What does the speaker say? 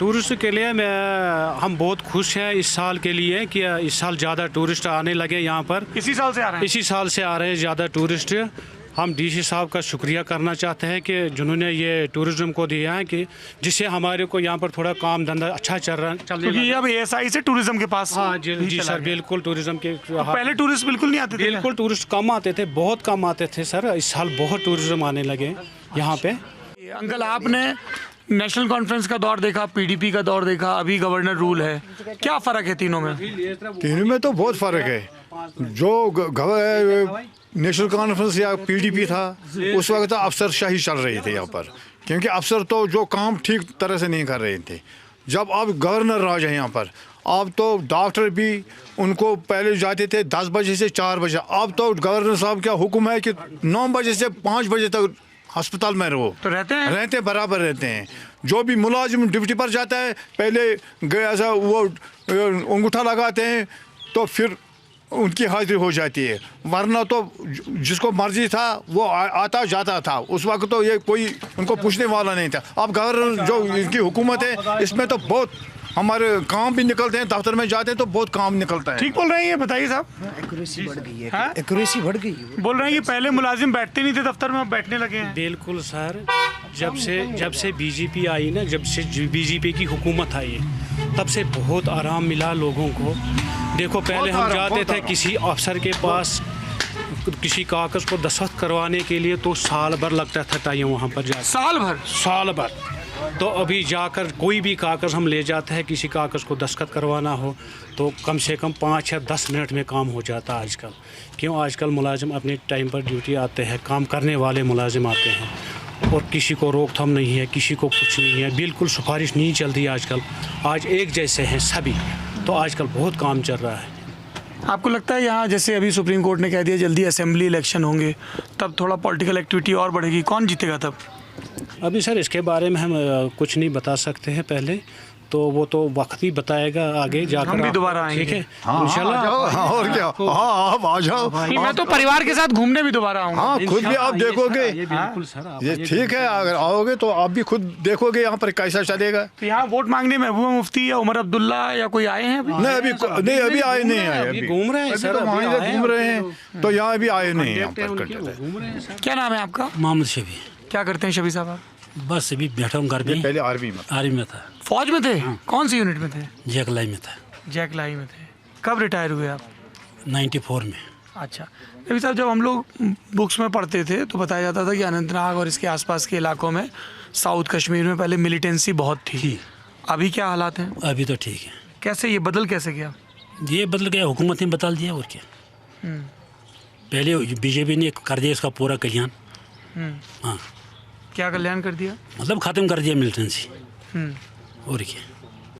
Tourist के लिए हम बहुत खुश हैं इस साल के लिए कि इस साल ज़्यादा टूरिस्ट आने लगे यहाँ पर। इसी साल से आ रहे हैं? इसी साल से आ रहे हैं ज़्यादा टूरिस्ट। हम डीसी साहब का शुक्रिया करना चाहते हैं कि जिन्होंने ये टूरिज़्म को दिया है कि जिससे हमारे को यहाँ पर थोड़ा काम धंधा अच्छा चलने क्योंकि ये अब एएसआई से टूरिज्म के पास हाँ जी ही जी चला सर, गया। बिल्कुल टूरिज़्म के पहले टूरिस्ट बिल्कुल नहीं आते थे? बिल्कुल टूरिस्ट कम आते थे, बहुत कम आते थे सर। इस साल बहुत टूरिज़्म आने लगे यहाँ पे। अंकल, आपने नेशनल कॉन्फ्रेंस का दौर देखा, पीडीपी का दौर देखा, अभी गवर्नर रूल है, क्या फ़र्क है तीनों में? तीनों में तो बहुत फ़र्क है। जो नेशनल कॉन्फ्रेंस या पीडीपी था उस वक्त अफसरशाही चल रही थी यहाँ पर, क्योंकि अफसर तो जो काम ठीक तरह से नहीं कर रहे थे। जब अब गवर्नर राज है यहाँ पर, अब तो डॉक्टर भी उनको पहले जाते थे 10 बजे से 4 बजे, अब तो गवर्नर साहब का हुक्म है कि 9 बजे से 5 बजे तक अस्पताल में रहो। तो रहते बराबर रहते हैं। जो भी मुलाजिम ड्यूटी पर जाता है पहले ऐसा वो अंगूठा लगाते हैं तो फिर उनकी हाजिरी हो जाती है, वरना तो जिसको मर्जी था वो आता जाता था। उस वक्त तो ये कोई उनको पूछने वाला नहीं था। अब गवर्नर जो इनकी हुकूमत है इसमें तो बहुत हमारे काम भी निकलते हैं, दफ्तर में जाते हैं तो बहुत काम निकलता है। ठीक बोल रहे हैं ये, बताइए साहब। एक्यूरेसी बढ़ गई है। हाँ? एक्यूरेसी बढ़ गई है। बोल रहे हैं कि पहले मुलाजिम बैठते नहीं थे दफ्तर में, अब बैठने लगे हैं। बिल्कुल सर, जब से बीजेपी आई ना, जब से बीजेपी की हुकूमत आई है तब से बहुत आराम मिला लोगों को। देखो पहले हम जाते थे किसी अफसर के पास किसी कागज़ को दस्तखत करवाने के लिए तो साल भर लगता था टाइम वहाँ पर जाकर। साल भर। तो अभी जाकर कोई भी कागज़ हम ले जाते हैं, किसी कागज़ को दस्तखत करवाना हो तो कम से कम 5 या 10 मिनट में काम हो जाता है आजकल। क्यों? आजकल मुलाजिम अपने टाइम पर ड्यूटी आते हैं, काम करने वाले मुलाजिम आते हैं और किसी को रोकथाम नहीं है, किसी को कुछ नहीं है, बिल्कुल सिफारिश नहीं चलती आजकल। आज एक जैसे हैं सभी, तो आजकल बहुत काम चल रहा है। आपको लगता है यहाँ जैसे अभी सुप्रीम कोर्ट ने कह दिया जल्दी असेंबली इलेक्शन होंगे, तब थोड़ा पॉलिटिकल एक्टिविटी और बढ़ेगी, कौन जीतेगा तब? अभी सर इसके बारे में हम कुछ नहीं बता सकते हैं पहले, तो वो तो वक्त ही बताएगा आगे जाकर। हम भी दोबारा आएंगे। ठीक है इंशाल्लाह। और क्या, हाँ आप आ जाओ। मैं तो परिवार के साथ घूमने भी दोबारा आऊँगा। हाँ, खुद भी आप देखोगे। ये बिल्कुल सर, ये ठीक है, अगर आओगे तो आप भी खुद देखोगे यहाँ पर कैसा चलेगा। तो यहाँ वोट मांगने महबूबा मुफ्ती या उमर अब्दुल्ला या कोई आए हैं? नहीं अभी आए नहीं है। अभी घूम रहे हैं सर, अभी घूम रहे हैं तो यहाँ अभी आए नहीं है। घूम रहे हैं सर। क्या नाम है आपका? मोहम्मद शबी। क्या करते हैं शबी साहब आप? बस अभी बैठा हूँ घर में। पहले आर्मी में था। फौज में थे? कौन सी यूनिट में थे? जैकलाई में था। जैकलाई में थे। कब रिटायर हुए आप? 94 में। अच्छा शबी साहब, जब हम लोग बुक्स में पढ़ते थे तो बताया जाता था कि अनंतनाग और इसके आसपास के इलाकों में, साउथ कश्मीर में पहले मिलिटेंसी बहुत थी। अभी क्या हालात हैं? अभी तो ठीक है। कैसे ये बदल कैसे गया? ये बदल गया, हुकूमत ने बदल दिया और क्या। पहले बीजेपी ने कर दिया इसका पूरा कल्याण। हाँ, क्या कल्याण कर दिया? मतलब ख़त्म कर दिया मिलिटेंसी और क्या।